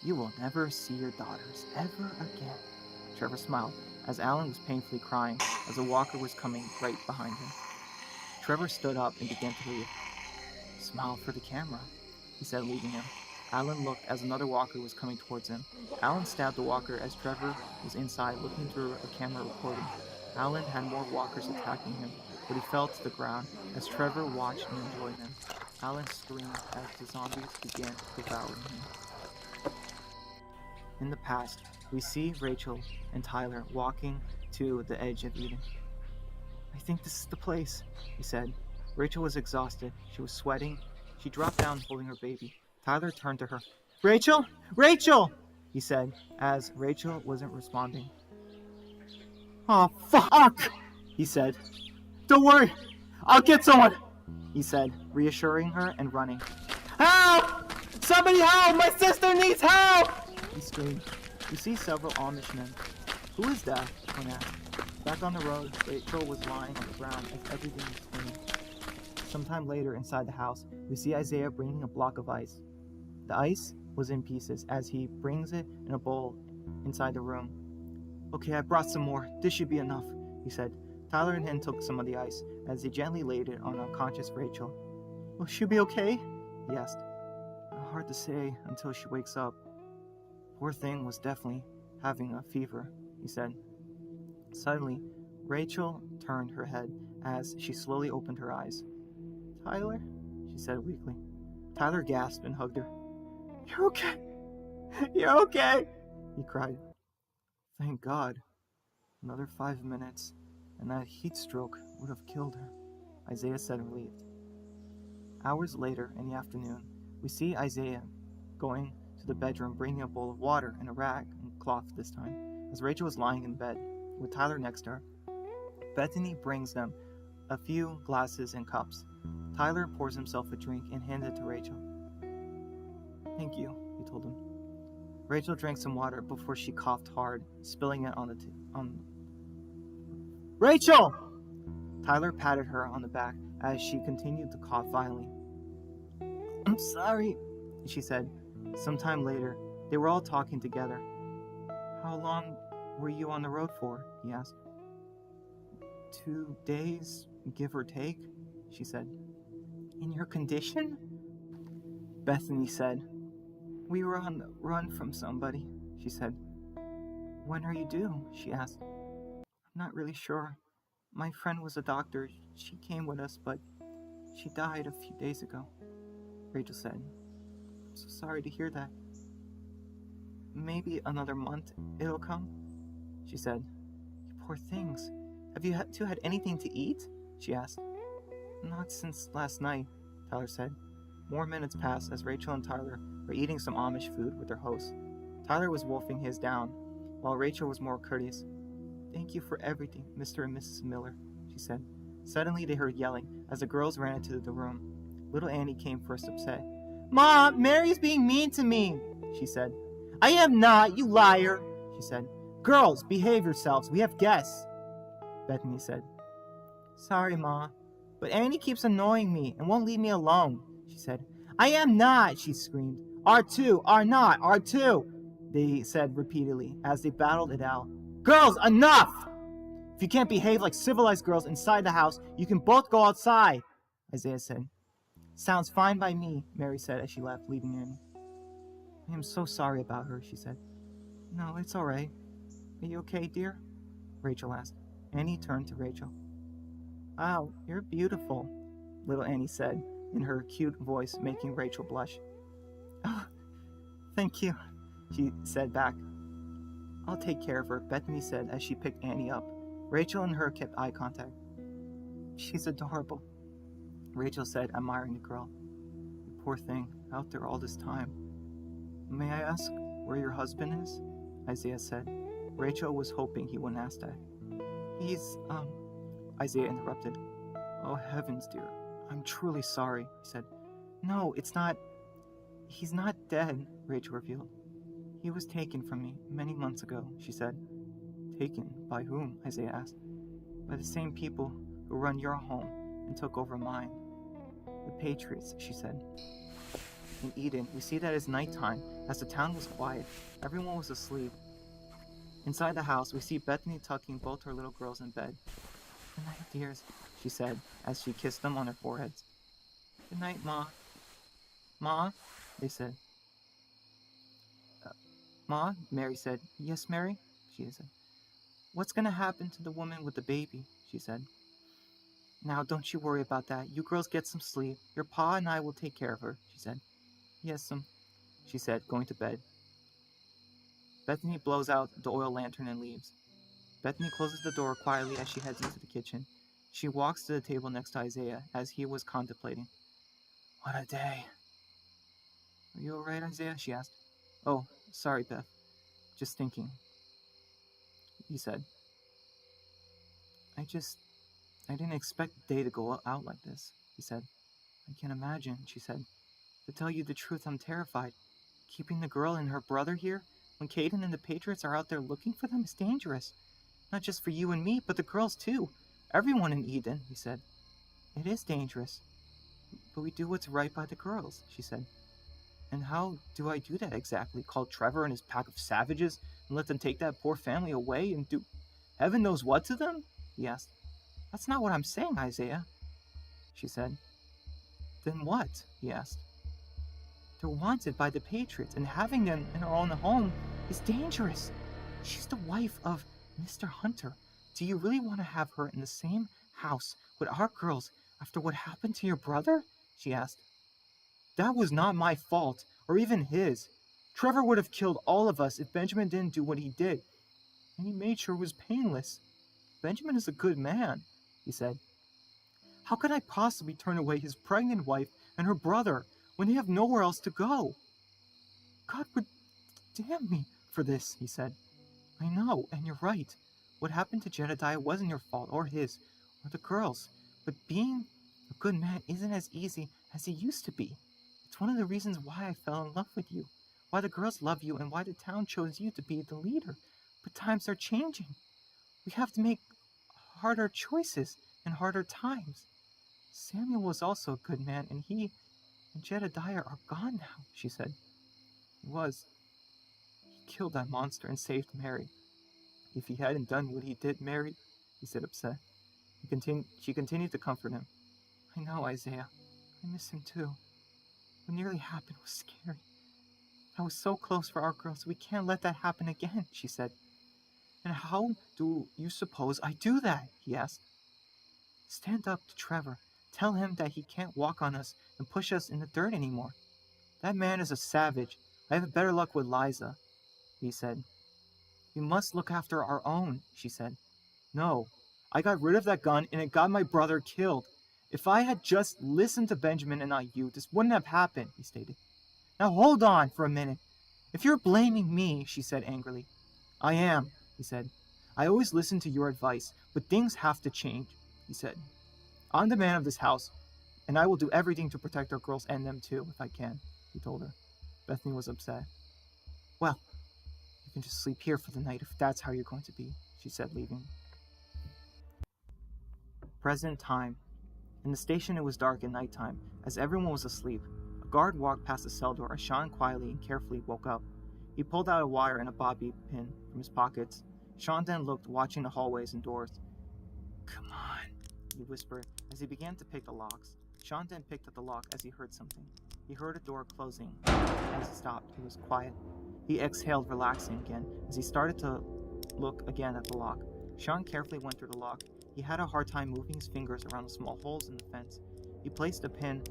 you will never see your daughters ever again. Trevor smiled as Alan was painfully crying as a walker was coming right behind him. Trevor stood up and began to leave. Smile for the camera, he said, leaving him. Alan looked as another walker was coming towards him. Alan stabbed the walker as Trevor was inside looking through a camera recording. Alan had more walkers attacking him, but he fell to the ground as Trevor watched and enjoyed him. Alan screamed as the zombies began devouring him. In the past, we see Rachel and Tyler walking to the edge of Eden. I think this is the place, he said. Rachel was exhausted. She was sweating. She dropped down holding her baby. Tyler turned to her. Rachel! Rachel! He said, as Rachel wasn't responding. Oh, fuck! He said. Don't worry! I'll get someone! He said, reassuring her and running. Help! Somebody help! My sister needs help! He screamed. We see several Amish men. Who is that? One asked. Back on the road, Rachel was lying on the ground as everything was spinning. Sometime later, inside the house, we see Isaiah bringing a block of ice. The ice was in pieces as he brings it in a bowl inside the room. Okay, I brought some more. This should be enough, he said. Tyler and Hen took some of the ice as they gently laid it on unconscious Rachel. Will she be okay? He asked. Hard to say until she wakes up. Poor thing was definitely having a fever, he said. Suddenly, Rachel turned her head as she slowly opened her eyes. Tyler? She said weakly. Tyler gasped and hugged her. You're okay. You're okay, he cried. Thank God. Another 5 minutes, and that heat stroke would have killed her, Isaiah said, relieved. Hours later in the afternoon, we see Isaiah going to the bedroom, bringing a bowl of water and a rag and cloth this time, as Rachel was lying in bed, with Tyler next to her. Bethany brings them a few glasses and cups. Tyler pours himself a drink and hands it to Rachel. Thank you, he told him. Rachel drank some water before she coughed hard, spilling it on Rachel! Tyler patted her on the back as she continued to cough violently. I'm sorry, she said. Sometime later, they were all talking together. How long were you on the road for? He asked. 2 days, give or take, she said. In your condition? Bethany said. We were on the run from somebody, she said. When are you due? She asked. I'm not really sure. My friend was a doctor. She came with us, but she died a few days ago, Rachel said. I'm so sorry to hear that. Maybe another month it'll come, she said. You poor things. Have you two had anything to eat? She asked. Not since last night, Tyler said. More minutes passed as Rachel and Tyler were eating some Amish food with their host. Tyler was wolfing his down, while Rachel was more courteous. Thank you for everything, Mr. and Mrs. Miller, she said. Suddenly they heard yelling as the girls ran into the room. Little Annie came first, upset. Mom, Mary's being mean to me, she said. I am not, you liar, she said. Girls, behave yourselves. We have guests, Bethany said. Sorry, Ma, but Annie keeps annoying me and won't leave me alone, she said. I am not, she screamed. R2, are not, R2, they said repeatedly as they battled it out. Girls, enough! If you can't behave like civilized girls inside the house, you can both go outside, Isaiah said. Sounds fine by me, Mary said as she left, leaving Annie. I am so sorry about her, she said. No, it's all right. Are you okay, dear? Rachel asked. Annie turned to Rachel. Wow, you're beautiful, little Annie said, in her cute voice making Rachel blush. Oh, thank you, she said back. I'll take care of her, Bethany said as she picked Annie up. Rachel and her kept eye contact. She's adorable, Rachel said, admiring the girl. You poor thing, out there all this time. May I ask where your husband is? Isaiah said. Rachel was hoping he wouldn't ask that. He's, Isaiah interrupted. Oh heavens, dear. I'm truly sorry, he said. No, it's not. He's not dead, Rachel revealed. He was taken from me many months ago, she said. Taken? By whom? Isaiah asked. By the same people who run your home and took over mine. The Patriots, she said. In Eden, we see that it's nighttime, as the town was quiet. Everyone was asleep. Inside the house, we see Bethany tucking both her little girls in bed. Good night, dears, she said, as she kissed them on their foreheads. Good night, Ma. Ma, they said. Ma, Mary said. Yes, Mary, she said. What's going to happen to the woman with the baby, she said. Now, don't you worry about that. You girls get some sleep. Your pa and I will take care of her, she said. Yes, she said, going to bed. Bethany blows out the oil lantern and leaves. Bethany closes the door quietly as she heads into the kitchen. She walks to the table next to Isaiah as he was contemplating. What a day. Are you alright, Isaiah? She asked. Oh, sorry, Beth. Just thinking, he said. I didn't expect the day to go out like this, he said. I can't imagine, she said. To tell you the truth, I'm terrified. Keeping the girl and her brother here, when Caden and the Patriots are out there looking for them, is dangerous. Not just for you and me, but the girls too. Everyone in Eden, he said. It is dangerous. But we do what's right by the girls, she said. And how do I do that exactly? Call Trevor and his pack of savages and let them take that poor family away and do heaven knows what to them? He asked. That's not what I'm saying, Isaiah, she said. Then what? He asked. They're wanted by the Patriots, and having them in our own home is dangerous. She's the wife of Mr. Hunter. Do you really want to have her in the same house with our girls after what happened to your brother? She asked. That was not my fault, or even his. Trevor would have killed all of us if Benjamin didn't do what he did, and he made sure it was painless. Benjamin is a good man, he said. How could I possibly turn away his pregnant wife and her brother when they have nowhere else to go? God would damn me for this, he said. I know, and you're right. What happened to Jedediah wasn't your fault, or his, or the girls. But being a good man isn't as easy as it used to be. It's one of the reasons why I fell in love with you, why the girls love you, and why the town chose you to be the leader. But times are changing. We have to make harder choices in harder times. Samuel was also a good man, and he and Jedediah are gone now, she said. He was. He killed that monster and saved Mary. If he hadn't done what he did, Mary, he said upset. She continued to comfort him. I know, Isaiah. I miss him too. What nearly happened was scary. I was so close for our girls. We can't let that happen again, she said. And how do you suppose I do that? He asked. Stand up to Trevor. Tell him that he can't walk on us and push us in the dirt anymore. That man is a savage. I have better luck with Liza, he said. We must look after our own, she said. No, I got rid of that gun and it got my brother killed. If I had just listened to Benjamin and not you, this wouldn't have happened, he stated. Now hold on for a minute. If you're blaming me, she said angrily. I am, he said. I always listen to your advice, but things have to change, he said. I'm the man of this house, and I will do everything to protect our girls and them too, if I can, he told her. Bethany was upset. Well, you can just sleep here for the night if that's how you're going to be, she said, leaving. Present time. In the station it was dark at nighttime, as everyone was asleep. A guard walked past the cell door as Sean quietly and carefully woke up. He pulled out a wire and a bobby pin from his pockets. Sean then looked, watching the hallways and doors. Come on, he whispered as he began to pick the locks. Sean then picked up the lock as he heard something. He heard a door closing. As it stopped, it was quiet. He exhaled, relaxing again, as he started to look again at the lock. Sean carefully went through the lock. He had a hard time moving his fingers around the small holes in the fence. He placed a pin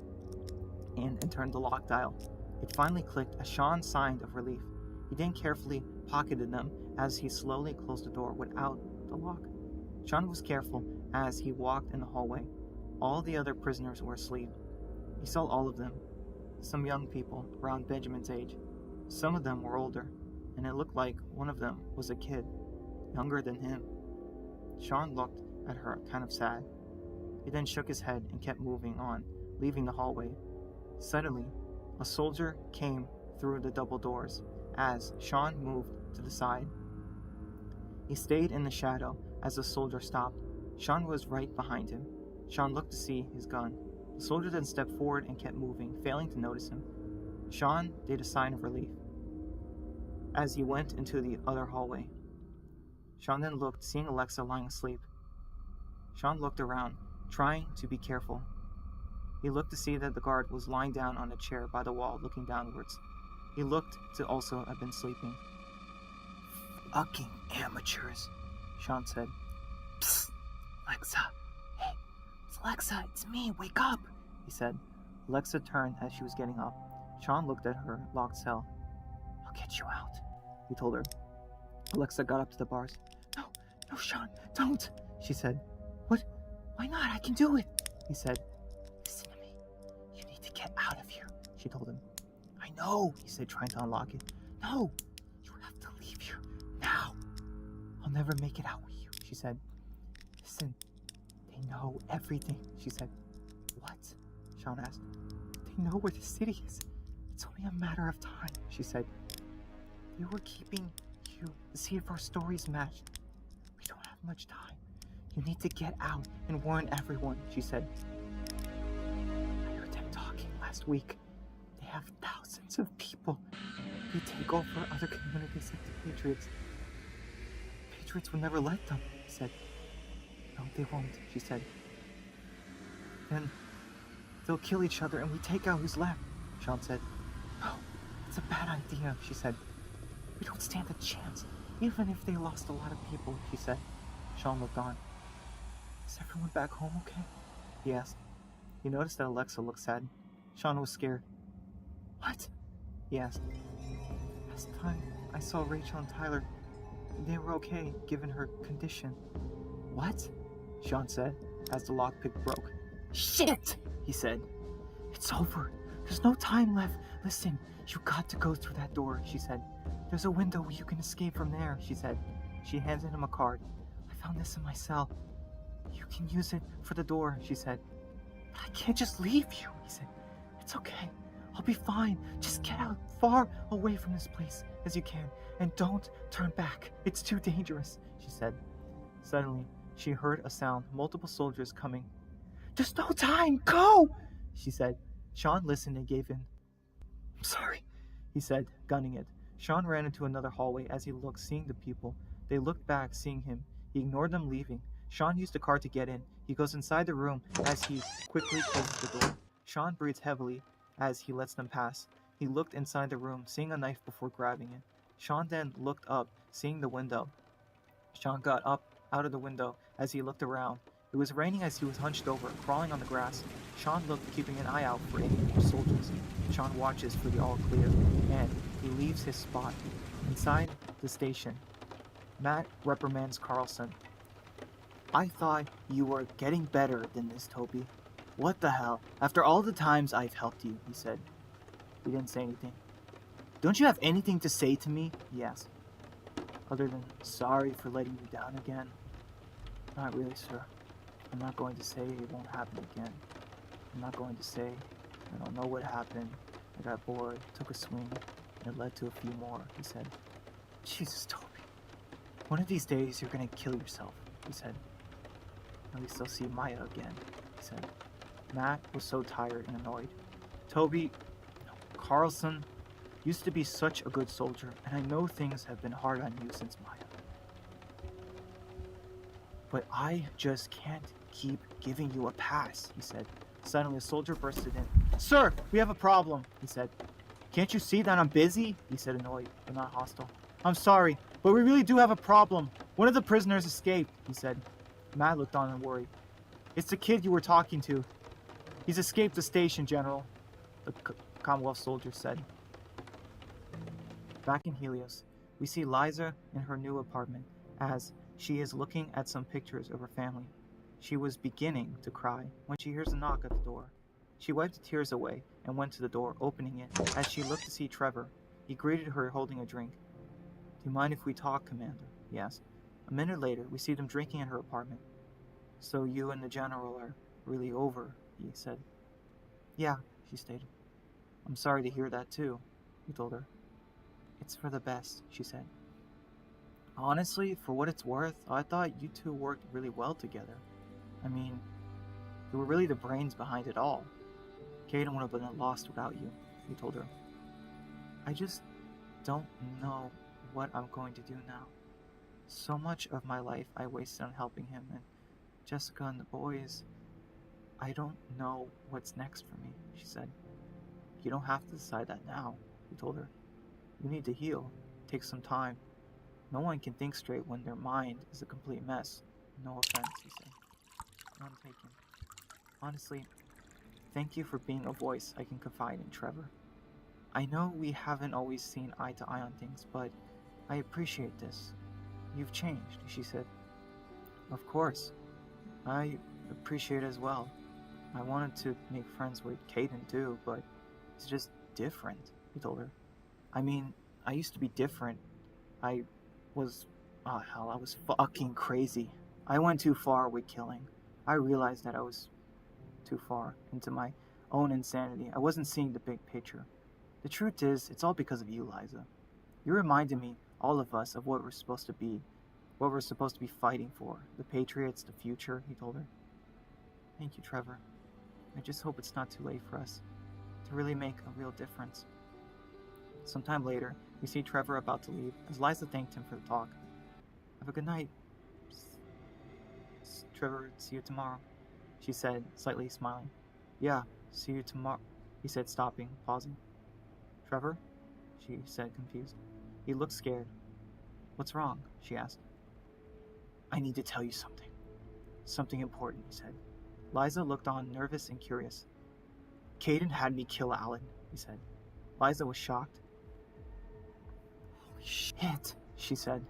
in and turned the lock dial. It finally clicked as Sean sighed of relief. He then carefully pocketed them as he slowly closed the door without the lock. Sean was careful as he walked in the hallway. All the other prisoners were asleep. He saw all of them. Some young people around Benjamin's age. Some of them were older, and it looked like one of them was a kid, younger than him. Sean looked at her kind of sad. He then shook his head and kept moving on, leaving the hallway. Suddenly, a soldier came through the double doors as Sean moved to the side. He stayed in the shadow as the soldier stopped. Sean was right behind him. Sean looked to see his gun. The soldier then stepped forward and kept moving, failing to notice him. Sean did a sign of relief as he went into the other hallway. Sean then looked, seeing Alexa lying asleep. Sean looked around, trying to be careful. He looked to see that the guard was lying down on a chair by the wall, looking downwards. He looked to also have been sleeping. "Fucking amateurs," Sean said. "Psst, Alexa. Hey, it's Alexa, it's me, wake up," he said. Alexa turned as she was getting up. Sean looked at her locked cell. "I'll get you out," he told her. Alexa got up to the bars. No, Sean, don't," she said. "What? Why not? I can do it," he said. "Listen to me. You need to get out of here," she told him. "I know," he said, trying to unlock it. "No, you have to leave here now." "I'll never make it out with you," she said. "Listen, they know everything," she said. "What?" Sean asked. "They know where the city is. It's only a matter of time," she said. "They were keeping you to see if our stories matched. We don't have much time. You need to get out and warn everyone," she said. "I heard them talking last week. They have thousands of people. They take over other communities like the Patriots. Patriots will never let them," he said. "No, they won't," she said. "Then they'll kill each other and we take out who's left," Sean said. "No, it's a bad idea," she said. "We don't stand a chance, even if they lost a lot of people," she said. Sean looked on. "Is everyone back home okay?" he asked. He noticed that Alexa looked sad. Sean was scared. "What?" he asked. "Last time I saw Rachel and Tyler, they were okay, given her condition." "What?" Sean said, as the lockpick broke. "Shit!" he said. "It's over. There's no time left. Listen, you got to go through that door," she said. "There's a window where you can escape from there," she said. She handed him a card. "I found this in my cell. You can use it for the door," she said. "But I can't just leave you," he said. "It's okay. I'll be fine. Just get out far away from this place as you can, and don't turn back. It's too dangerous," she said. Suddenly, she heard a sound, multiple soldiers coming. "There's no time. Go!" she said. Sean listened and gave in. "I'm sorry," he said, gunning it. Sean ran into another hallway as he looked, seeing the people. They looked back, seeing him. He ignored them leaving. Sean used the card to get in. He goes inside the room as he quickly closes the door. Sean breathes heavily as he lets them pass. He looked inside the room, seeing a knife before grabbing it. Sean then looked up, seeing the window. Sean got up out of the window as he looked around. It was raining as he was hunched over, crawling on the grass. Sean looked, keeping an eye out for any more soldiers. Sean watches for the all clear, and he leaves his spot. Inside the station, Matt reprimands Carlson. "I thought you were getting better than this, Toby. What the hell? After all the times I've helped you," he said. He didn't say anything. "Don't you have anything to say to me?" he asked. "Other than sorry for letting you down again?" "Not really, sir. I'm not going to say it won't happen again. I'm not going to say I don't know what happened. I got bored, took a swing, and it led to a few more," he said. "Jesus, Toby. One of these days you're gonna kill yourself," he said. "At least I'll see Maya again," he said. Matt was so tired and annoyed. "Toby, Carlson used to be such a good soldier, and I know things have been hard on you since Maya. But I just can't keep giving you a pass," he said. Suddenly a soldier bursted in. "Sir, we have a problem," he said. "Can't you see that I'm busy?" he said, annoyed, but not hostile. "I'm sorry, but we really do have a problem. One of the prisoners escaped, he said. Matt looked on in worry. It's the kid you were talking to. He's escaped the station, General, the Commonwealth soldier said. Back in Helios, we see Liza in her new apartment as she is looking at some pictures of her family. She was beginning to cry when she hears a knock at the door. She wiped the tears away and went to the door, opening it as she looked to see Trevor. He greeted her holding a drink. Do you mind if we talk, Commander? He asked. A minute later, we see them drinking in her apartment. So you and the General are really over, he said. Yeah, she stated. I'm sorry to hear that too, he told her. It's for the best, she said. Honestly, for what it's worth, I thought you two worked really well together. I mean, you were really the brains behind it all. Caden would have been lost without you, he told her. I just don't know what I'm going to do now. So much of my life I wasted on helping him, and Jessica and the boys. I don't know what's next for me, she said. You don't have to decide that now, he told her. You need to heal. Take some time. No one can think straight when their mind is a complete mess. No offense, he said. None taken. Honestly, thank you for being a voice I can confide in, Trevor. I know we haven't always seen eye to eye on things, but I appreciate this. You've changed, she said. Of course. I appreciate it as well. I wanted to make friends with Caden too, but it's just different, he told her. I mean, I used to be different. I was fucking crazy. I went too far with killing. I realized that I was too far into my own insanity. I wasn't seeing the big picture. The truth is, it's all because of you, Liza. You reminded me, all of us, of what we're supposed to be. What we're supposed to be fighting for. The Patriots, the future, he told her. Thank you, Trevor. I just hope it's not too late for us to really make a real difference. Sometime later, we see Trevor about to leave as Liza thanked him for the talk. Have a good night. Trevor, see you tomorrow, she said, slightly smiling. Yeah, see you tomorrow, he said, stopping, pausing. Trevor? She said, confused. He looked scared. What's wrong? She asked. I need to tell you something. Something important, he said. Liza looked on, nervous and curious. Caden had me kill Alan, he said. Liza was shocked. Holy shit, she said.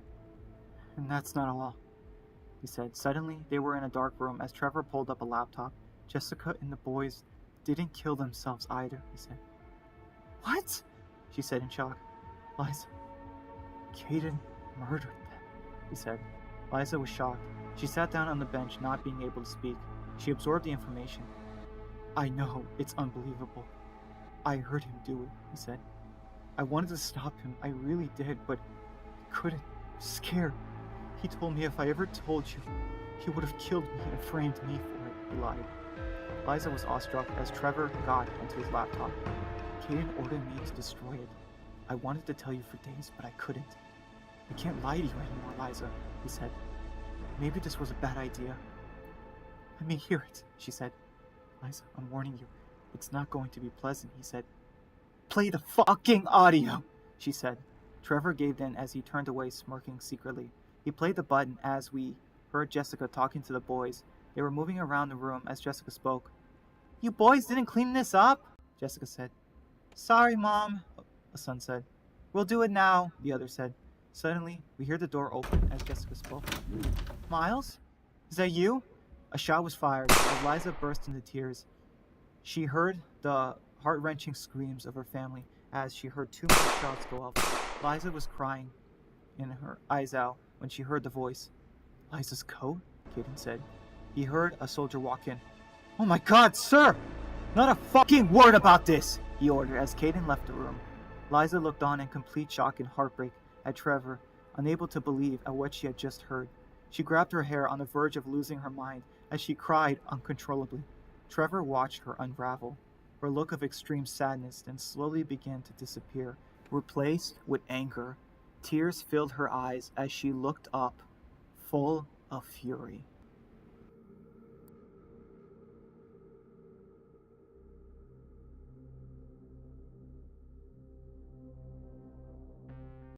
And that's not all, he said. Suddenly, they were in a dark room as Trevor pulled up a laptop. Jessica and the boys didn't kill themselves either, he said. What? She said in shock. Liza, Caden murdered them, he said. Liza was shocked. She sat down on the bench, not being able to speak. She absorbed the information. I know, it's unbelievable. I heard him do it, he said. I wanted to stop him, I really did, but I couldn't. I was scared. He told me if I ever told you, he would have killed me and framed me for it, he lied. Liza was awestruck as Trevor got onto his laptop. Caden ordered me to destroy it. I wanted to tell you for days, but I couldn't. I can't lie to you anymore, Liza, he said. Maybe this was a bad idea. Let me hear it, she said. Liza, I'm warning you. It's not going to be pleasant, he said. Play the fucking audio, she said. Trevor gave in as he turned away, smirking secretly. He played the button as we heard Jessica talking to the boys. They were moving around the room as Jessica spoke. You boys didn't clean this up? Jessica said. Sorry, Mom, a son said. We'll do it now, the other said. Suddenly, we hear the door open as Jessica spoke. Miles? Is that you? A shot was fired as Liza burst into tears. She heard the heart-wrenching screams of her family as she heard 2 more shots go off. Liza was crying in her eyes out when she heard the voice. Liza's coat? Caden said. He heard a soldier walk in. Oh my God, sir! Not a fucking word about this! He ordered as Caden left the room. Liza looked on in complete shock and heartbreak at Trevor, unable to believe at what she had just heard. She grabbed her hair on the verge of losing her mind as she cried uncontrollably. Trevor watched her unravel. Her look of extreme sadness then slowly began to disappear, replaced with anger. Tears filled her eyes as she looked up, full of fury.